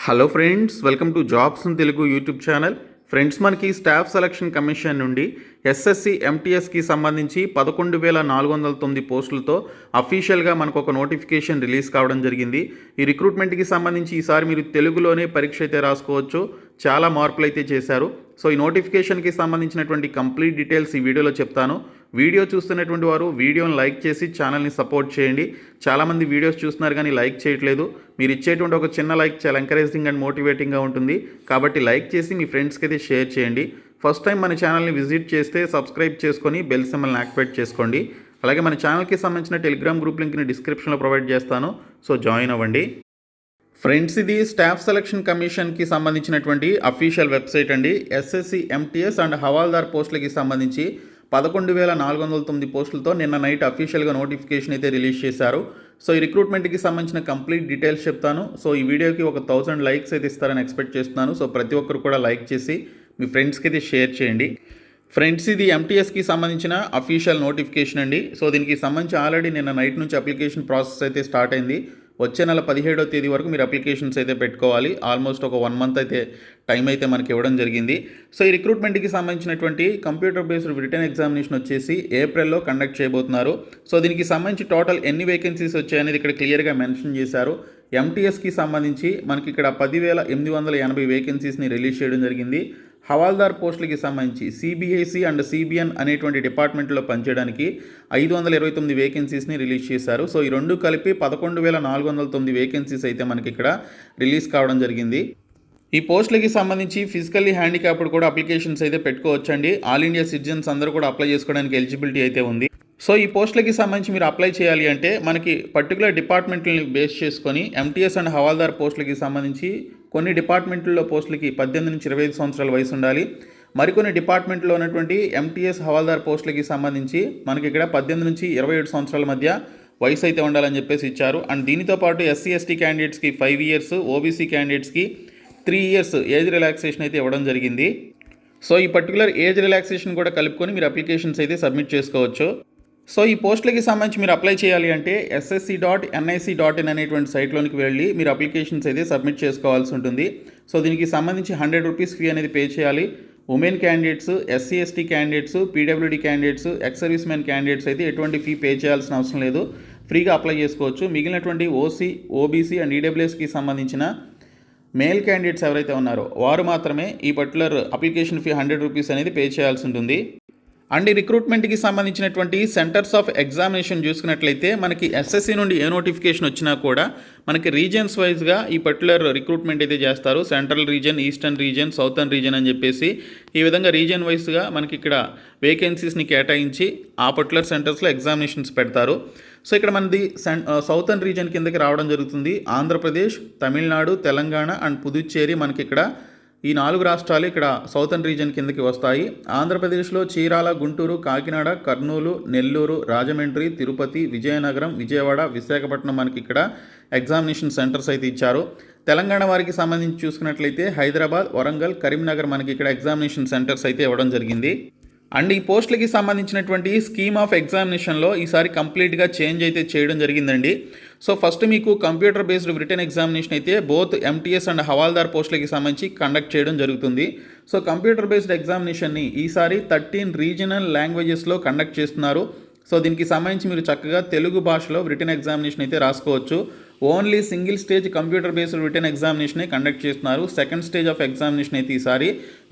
Hello friends, welcome to jobs in Telugu YouTube channel. Friends, మనకి staff selection commission నుండి SSC ఎంటీఎస్కి సంబంధించి 11,409 పోస్టులతో అఫీషియల్గా మనకు ఒక నోటిఫికేషన్ రిలీజ్ కావడం జరిగింది. ఈ రిక్రూట్మెంట్కి సంబంధించి ఈసారి మీరు తెలుగులోనే పరీక్ష అయితే రాసుకోవచ్చు. చాలా మార్పులు అయితే చేశారు. సో ఈ నోటిఫికేషన్కి సంబంధించినటువంటి కంప్లీట్ డీటెయిల్స్ ఈ వీడియోలో చెప్తాను. వీడియో చూస్తున్నటువంటి వారు వీడియోని లైక్ చేసి ఛానల్ని సపోర్ట్ చేయండి. చాలామంది వీడియోస్ చూస్తున్నారు కానీ లైక్ చేయట్లేదు. మీరు ఇచ్చేటువంటి ఒక చిన్న లైక్ చాలా ఎంకరేజింగ్ అండ్ మోటివేటింగ్గా ఉంటుంది. కాబట్టి లైక్ చేసి మీ ఫ్రెండ్స్కి అయితే షేర్ చేయండి. ఫస్ట్ టైం మన ఛానల్ని విజిట్ చేస్తే సబ్స్క్రైబ్ చేసుకొని బెల్ సింబల్ని యాక్టివేట్ చేసుకోండి. అలాగే మన ఛానల్కి సంబంధించిన టెలిగ్రామ్ గ్రూప్ లింక్ని డిస్క్రిప్షన్లో ప్రొవైడ్ చేస్తాను. సో జాయిన్ అవ్వండి. ఫ్రెండ్స్, ఇది స్టాఫ్ సెలక్షన్ కమిషన్కి సంబంధించినటువంటి అఫీషియల్ వెబ్సైట్ అండి. ఎస్ఎస్సి ఎంటీఎస్ అండ్ హవాల్దార్ పోస్టులకి సంబంధించి 11,409 పోస్టులతో నిన్న నైట్ అఫీషియల్గా నోటిఫికేషన్ అయితే రిలీజ్ చేశారు. సో ఈ రిక్రూట్మెంట్కి సంబంధించిన కంప్లీట్ డీటెయిల్స్ చెప్తాను. సో ఈ వీడియోకి ఒక 1000 లైక్స్ అయితే ఇస్తారని ఎక్స్పెక్ట్ చేస్తున్నాను. సో ప్రతి ఒక్కరు కూడా లైక్ చేసి మీ ఫ్రెండ్స్కి అయితే షేర్ చేయండి. ఫ్రెండ్స్, ఇది ఎంటీఎస్కి సంబంధించిన అఫీషియల్ నోటిఫికేషన్ అండి. సో దీనికి సంబంధించి ఆల్రెడీ నిన్న నైట్ నుంచి అప్లికేషన్ ప్రాసెస్ అయితే స్టార్ట్ అయింది. వచ్చే నెల 17వ తేదీ వరకు మీరు అప్లికేషన్స్ అయితే పెట్టుకోవాలి. ఆల్మోస్ట్ ఒక 1 మంత్ అయితే టైం అయితే మనకి ఇవ్వడం జరిగింది. సో ఈ రిక్రూట్మెంట్కి సంబంధించినటువంటి కంప్యూటర్ బేస్డ్ రిటర్న్ ఎగ్జామినేషన్ వచ్చేసి ఏప్రిల్లో కండక్ట్ చేయబోతున్నారు. సో దీనికి సంబంధించి టోటల్ ఎన్ని వేకెన్సీస్ వచ్చాయనేది ఇక్కడ క్లియర్గా మెన్షన్ చేశారు. ఎంటీఎస్కి సంబంధించి మనకి ఇక్కడ 10,880 వేకెన్సీస్ని రిలీజ్ చేయడం జరిగింది. హవాల్దార్ పోస్టులకి సంబంధించి సిబిఐసి అండ్ సిబిఎన్ అనేటువంటి డిపార్ట్మెంట్లో పనిచేయడానికి 529 వేకెన్సీస్ని రిలీజ్ చేశారు. సో ఈ రెండు కలిపి 11,409 వేకెన్సీస్ అయితే మనకి ఇక్కడ రిలీజ్ కావడం జరిగింది. ఈ పోస్టులకి సంబంధించి ఫిజికల్లీ హ్యాండిక్యాప్డ్ కూడా అప్లికేషన్స్ అయితే పెట్టుకోవచ్చండి. ఆల్ ఇండియా సిటిజన్స్ అందరూ కూడా అప్లై చేసుకోవడానికి ఎలిజిబిలిటీ అయితే ఉంది. సో ఈ పోస్టులకి సంబంధించి మీరు అప్లై చేయాలి అంటే మనకి పర్టికులర్ డిపార్ట్మెంట్లని బేస్ చేసుకొని ఎంటీఎస్ అండ్ హవాల్దార్ పోస్టులకి సంబంధించి కొన్ని డిపార్ట్మెంట్లో పోస్టులకి 18 నుంచి 25 సంవత్సరాల వయసు ఉండాలి. మరికొన్ని డిపార్ట్మెంట్లో ఉన్నటువంటి ఎంటీఎస్ హవాల్దార్ పోస్టులకి సంబంధించి మనకి ఇక్కడ 18 నుంచి 27 సంవత్సరాల మధ్య వయసు అయితే ఉండాలని చెప్పేసి ఇచ్చారు. అండ్ దీనితో పాటు ఎస్సీ ఎస్టీ క్యాండిడేట్స్కి 5 ఇయర్స్, ఓబీసీ క్యాండిడేట్స్కి 3 ఇయర్స్ ఏజ్ రిలాక్సేషన్ అయితే ఇవ్వడం జరిగింది. సో ఈ పర్టికులర్ ఏజ్ రిలాక్సేషన్ కూడా కలుపుకొని మీరు అప్లికేషన్స్ అయితే సబ్మిట్ చేసుకోవచ్చు. సో ఈ పోస్టులకి సంబంధించి మీరు అప్లై చేయాలి అంటే ssc.nic.in అనేటువంటి సైట్లోనికి వెళ్ళి మీరు అప్లికేషన్స్ అయితే సబ్మిట్ చేసుకోవాల్సి ఉంటుంది. సో దీనికి సంబంధించి 100 రూపీస్ ఫీ అనేది పే చేయాలి. Women candidates, SC ST candidates, PWD candidates, ex service men candidates అయితే ఎటువంటి ఫీ పే చేయాల్సిన అవసరం లేదు. ఫ్రీగా అప్లై చేసుకోవచ్చు. మిగిలినటువంటి ఓసీ, ఓబీసీ అండ్ ఈడబ్ల్యూఎస్కి సంబంధించిన మేల్ క్యాండిడేట్స్ ఎవరైతే ఉన్నారో వారు మాత్రమే ఈ పర్టికులర్ అప్లికేషన్ ఫీ 100 రూపీస్ అనేది పే చేయాల్సి ఉంటుంది. అండ్ ఈ రిక్రూట్మెంట్కి సంబంధించినటువంటి సెంటర్స్ ఆఫ్ ఎగ్జామినేషన్ చూసుకున్నట్లయితే మనకి ఎస్ఎస్సి నుండి ఏ నోటిఫికేషన్ వచ్చినా కూడా మనకి రీజియన్స్ వైజ్గా ఈ పర్టికులర్ రిక్రూట్మెంట్ అయితే చేస్తారు. Central region, eastern region, southern region అని చెప్పేసి ఈ విధంగా రీజియన్ వైజ్గా మనకి ఇక్కడ వేకెన్సీస్ని కేటాయించి ఆ పర్టికులర్ సెంటర్స్లో ఎగ్జామినేషన్స్ పెడతారు. సో ఇక్కడ మనది సౌతర్న్ రీజియన్ కిందకి రావడం జరుగుతుంది. ఆంధ్రప్రదేశ్, తమిళనాడు, తెలంగాణ అండ్ పుదుచ్చేరి మనకి ఇక్కడ ఈ 4 రాష్ట్రాలు ఇక్కడ సౌతర్న్ రీజియన్ కిందకి వస్తాయి. ఆంధ్రప్రదేశ్లో చీరాల, గుంటూరు, కాకినాడ, కర్నూలు, నెల్లూరు, రాజమండ్రి, తిరుపతి, విజయనగరం, విజయవాడ, విశాఖపట్నం మనకి ఇక్కడ ఎగ్జామినేషన్ సెంటర్స్ అయితే ఇచ్చారు. తెలంగాణ వారికి సంబంధించి చూసుకున్నట్లయితే హైదరాబాద్, వరంగల్, కరీంనగర్ మనకి ఇక్కడ ఎగ్జామినేషన్ సెంటర్స్ అయితే ఇవ్వడం జరిగింది. అండ్ ఈ పోస్టులకి సంబంధించినటువంటి స్కీమ్ ఆఫ్ ఎగ్జామినేషన్లో ఈసారి కంప్లీట్గా చేంజ్ అయితే చేయడం జరిగిందండి. సో ఫస్ట్ మీకు కంప్యూటర్ బేస్డ్ రిటర్న్ ఎగ్జామినేషన్ అయితే బోత్ ఎంటీఎస్ అండ్ హవాల్దార్ పోస్టులకి సంబంధించి కండక్ట్ చేయడం జరుగుతుంది. సో కంప్యూటర్ బేస్డ్ ఎగ్జామినేషన్ని ఈసారి 13 రీజనల్ లాంగ్వేజెస్లో కండక్ట్ చేస్తున్నారు. సో దీనికి సంబంధించి మీరు చక్కగా తెలుగు భాషలో రిటర్న్ ఎగ్జామినేషన్ అయితే రాసుకోవచ్చు. Only single stage computer based written ఎగ్జామినేషనే కండక్ట్ చేస్తున్నారు. సెకండ్ స్టేజ్ ఆఫ్ ఎగ్జామినేషన్ అయితే ఈసారి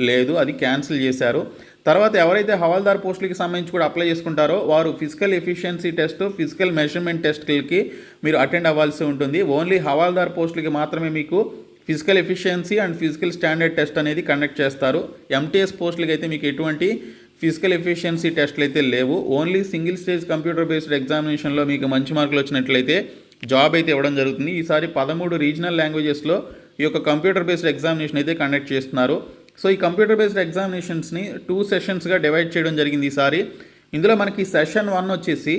లేదు, అది క్యాన్సిల్ చేశారు. తర్వాత ఎవరైతే హవాల్దార్ పోస్టులకి సంబంధించి కూడా అప్లై చేసుకుంటారో వారు physical efficiency test, physical measurement టెస్ట్లకి మీరు అటెండ్ అవ్వాల్సి ఉంటుంది. ఓన్లీ హవాల్దార్ పోస్టులకి మాత్రమే మీకు physical efficiency and physical standard test అనేది కండక్ట్ చేస్తారు. ఎంటీఎస్ పోస్టులకి అయితే మీకు ఎటువంటి ఫిజికల్ ఎఫిషియన్సీ టెస్ట్లు అయితే లేవు. Only single stage computer based ఎగ్జామినేషన్లో మీకు మంచి మార్కులు వచ్చినట్లయితే జాబ్ అయితే ఇవ్వడం జరుగుతుంది. ఈసారి 13 రీజనల్ లాంగ్వేజెస్లో ఈ యొక్క కంప్యూటర్ బేస్డ్ ఎగ్జామినేషన్ అయితే కండక్ట్ చేస్తున్నారు. సో ఈ కంప్యూటర్ బేస్డ్ ఎగ్జామినేషన్స్ని 2 సెషన్స్గా డివైడ్ చేయడం జరిగింది ఈసారి. ఇందులో మనకి సెషన్ 1 వచ్చేసి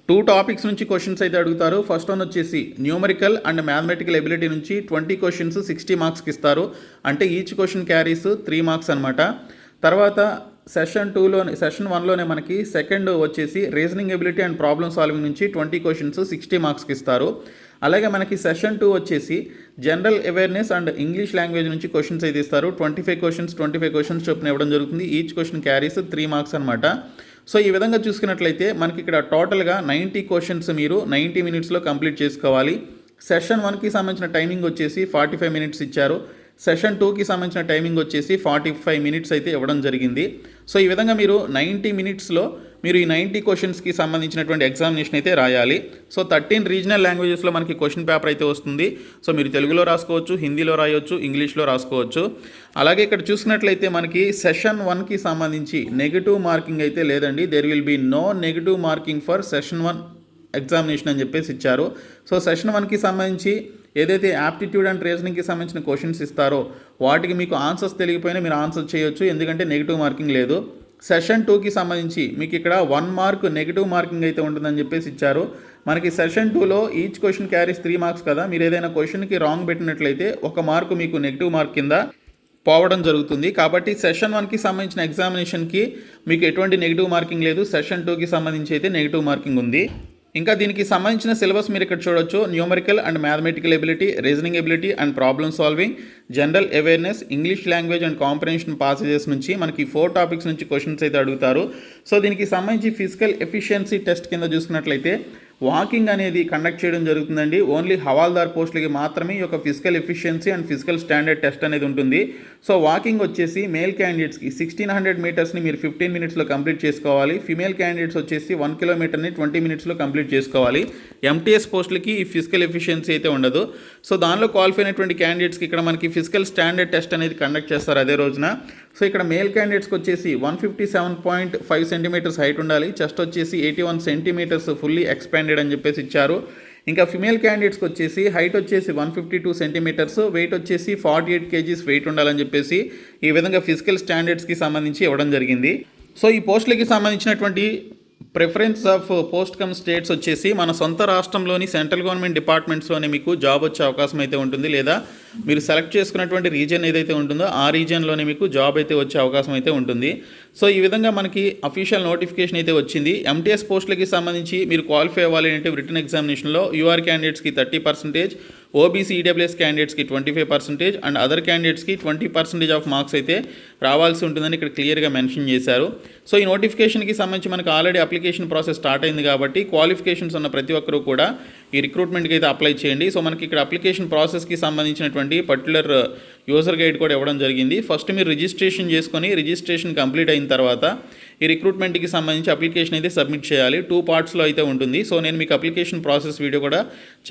2 టాపిక్స్ నుంచి క్వశ్చన్స్ అయితే అడుగుతారు. ఫస్ట్ వన్ వచ్చేసి న్యూమరికల్ అండ్ మ్యాథమెటికల్ ఎబిలిటీ నుంచి 20 క్వశ్చన్స్ 60 మార్క్స్కి ఇస్తారు. అంటే ఈచ్ క్వశ్చన్ క్యారీస్ 3 మార్క్స్ అనమాట. తర్వాత సెషన్ 1లోనే మనకి సెకండ్ వచ్చేసి reasoning ability and problem solving నుంచి 20 క్వశ్చన్స్ 60 మార్క్స్కి ఇస్తారు. అలాగే మనకి సెషన్ 2 వచ్చేసి general awareness and English language నుంచి క్వశ్చన్స్ అయితే ఇస్తారు. 25 క్వశ్చన్స్ చొప్పున ఇవ్వడం జరుగుతుంది. ఈచ్ క్వశ్చన్ క్యారీస్ 3 మార్క్స్ అనమాట. సో ఈ విధంగా చూసుకున్నట్లయితే మనకి ఇక్కడ టోటల్గా 90 క్వశ్చన్స్ మీరు 90 మినిట్స్లో కంప్లీట్ చేసుకోవాలి. సెషన్ 1కి సంబంధించిన టైమింగ్ వచ్చేసి 45 మినిట్స్ ఇచ్చారు. సెషన్ 2కి సంబంధించిన టైమింగ్ వచ్చేసి 45 మినిట్స్ అయితే ఇవ్వడం జరిగింది. సో ఈ విధంగా మీరు 90 మినిట్స్లో మీరు ఈ 90 క్వశ్చన్స్కి సంబంధించినటువంటి ఎగ్జామినేషన్ అయితే రాయాలి. సో 13 రీజనల్ లాంగ్వేజెస్లో మనకి క్వశ్చన్ పేపర్ అయితే వస్తుంది. సో మీరు తెలుగులో రాసుకోవచ్చు, హిందీలో రాయొచ్చు, ఇంగ్లీష్లో రాసుకోవచ్చు. అలాగే ఇక్కడ చూసినట్లయితే మనకి సెషన్ 1కి సంబంధించి నెగిటివ్ మార్కింగ్ అయితే లేదండి. There will be no negative marking for session 1 examination అని చెప్పేసి ఇచ్చారు. సో సెషన్ 1కి సంబంధించి ఏదైతే యాప్టిట్యూడ్ అండ్ రీజనింగ్కి సంబంధించిన క్వశ్చన్స్ ఇస్తారో వాటికి మీకు ఆన్సర్స్ తెలియకపోయినా మీరు ఆన్సర్ చేయొచ్చు, ఎందుకంటే నెగిటివ్ మార్కింగ్ లేదు. సెషన్ 2కి సంబంధించి మీకు ఇక్కడ 1 మార్క్ నెగిటివ్ మార్కింగ్ అయితే ఉంటుందని చెప్పేసి ఇచ్చారు. మనకి సెషన్ 2లో ఈచ్ క్వశ్చన్ క్యారీస్ 3 మార్క్స్ కదా, మీరు ఏదైనా క్వశ్చన్కి రాంగ్ పెట్టినట్లయితే 1 మార్కు మీకు నెగిటివ్ మార్క్ కింద పోవడం జరుగుతుంది. కాబట్టి సెషన్ 1కి సంబంధించిన ఎగ్జామినేషన్కి మీకు ఎటువంటి నెగిటివ్ మార్కింగ్ లేదు. సెషన్ 2కి సంబంధించి అయితే నెగిటివ్ మార్కింగ్ ఉంది. ఇంకా దీనికి సంబంధించిన సిలబస్ మీరు ఇక్కడ చూడొచ్చు. Numerical and mathematical ability, reasoning ability and problem solving, general awareness, English language and comprehension passages నుంచి మనకి 4 టాపిక్స్ నుంచి క్వశ్చన్స్ అయితే అడుగుతారు. సో దీనికి సంబంధించి ఫిజికల్ ఎఫిషియన్సీ టెస్ట్ కింద చూసుకున్నట్లయితే వాకింగ్ అనేది కండక్ట్ చేయడం జరుగుతుందండి. ఓన్లీ హవాల్దార్ పోస్టులకి మాత్రమే ఈ యొక్క physical efficiency and physical standard test అనేది ఉంటుంది. సో వాకింగ్ వచ్చేసి మేల్ క్యాండిడేట్స్కి 1600 మీటర్స్ని మీరు 15 మినిట్స్లో కంప్లీట్ చేసుకోవాలి. ఫిమేల్ క్యాండిడేట్స్ వచ్చేసి 1 కిలోమీటర్ని 20 మినిట్స్లో కంప్లీట్ చేసుకోవాలి. ఎంటీఎస్ పోస్టులకి ఈ ఫిజికల్ ఎఫిషియన్సీ అయితే ఉండదు. సో దానిలో క్వాలిఫై అయినటువంటి క్యాండిడేట్స్కి ఇక్కడ మనకి ఫిజికల్ స్టాండర్డ్ టెస్ట్ అనేది కండక్ట్ చేస్తారు అదే రోజున. సో ఇక్కడ మేల్ క్యాండిడేట్స్కి వచ్చేసి 157.5 సెంటీమీటర్స్ హైట్ ఉండాలి. చెస్ట్ వచ్చేసి 81 సెంటీమీటర్స్ ఫుల్లీ ఎక్స్పాండెడ్ అని చెప్పేసి ఇచ్చారు. ఇంకా ఫిమేల్ క్యాండిడేట్స్కి వచ్చేసి హైట్ వచ్చేసి 152 సెంటీమీటర్స్, వెయిట్ వచ్చేసి 48 కేజీస్ వెయిట్ ఉండాలని చెప్పేసి ఈ విధంగా ఫిజికల్ స్టాండర్డ్స్కి సంబంధించి ఇవ్వడం జరిగింది. సో ఈ పోస్టులకి సంబంధించినటువంటి preference of post come states వచ్చేసి మన సొంత రాష్ట్రంలోని సెంట్రల్ గవర్నమెంట్ డిపార్ట్మెంట్స్లోనే మీకు జాబ్ వచ్చే అవకాశం అయితే ఉంటుంది, లేదా మీరు సెలెక్ట్ చేసుకున్నటువంటి రీజియన్ ఏదైతే ఉంటుందో ఆ రీజియన్లోనే మీకు జాబ్ అయితే వచ్చే అవకాశం అయితే ఉంటుంది. సో ఈ విధంగా మనకి అఫీషియల్ నోటిఫికేషన్ అయితే వచ్చింది. ఎంటీఎస్ పోస్టులకి సంబంధించి మీరు క్వాలిఫై అవ్వాలి అంటే రిటన్ ఎగ్జామినేషన్లో యూఆర్ క్యాండిడేట్స్కి 30%, ఓబీసీ ఈడబ్ల్యూఎస్ క్యాండిడేట్స్కి 25% అండ్ అదర్ క్యాండిడేట్స్కి 20% ఆఫ్ మార్క్స్ అయితే రావాల్సి ఉంటుందని ఇక్కడ క్లియర్గా మెన్షన్ చేశారు. సో ఈ నోటిఫికేషన్కి సంబంధించి మనకు ఆల్రెడీ అప్లికేషన్ ప్రాసెస్ స్టార్ట్ అయింది కాబట్టి క్వాలిఫికేషన్స్ ఉన్న ప్రతి ఒక్కరూ కూడా ఈ రిక్రూట్మెంట్కి అయితే అప్లై చేయండి. సో మనకి ఇక్కడ అప్లికేషన్ ప్రాసెస్కి సంబంధించినటువంటి పర్టికులర్ యూజర్ గైడ్ కూడా ఇవ్వడం జరిగింది. ఫస్ట్ మీరు రిజిస్ట్రేషన్ చేసుకొని రిజిస్ట్రేషన్ కంప్లీట్ అయిన తర్వాత ఈ రిక్రూట్మెంట్కి సంబంధించి అప్లికేషన్ అయితే సబ్మిట్ చేయాలి. 2 పార్ట్స్లో అయితే ఉంటుంది. సో నేను మీకు అప్లికేషన్ ప్రాసెస్ వీడియో కూడా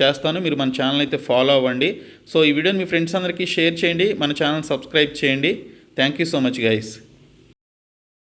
చేస్తాను, మీరు మన ఛానల్ అయితే ఫాలో అవ్వండి. సో ఈ వీడియోని మీ ఫ్రెండ్స్ అందరికీ షేర్ చేయండి, మన ఛానల్ సబ్స్క్రైబ్ చేయండి. Thank you so much guys.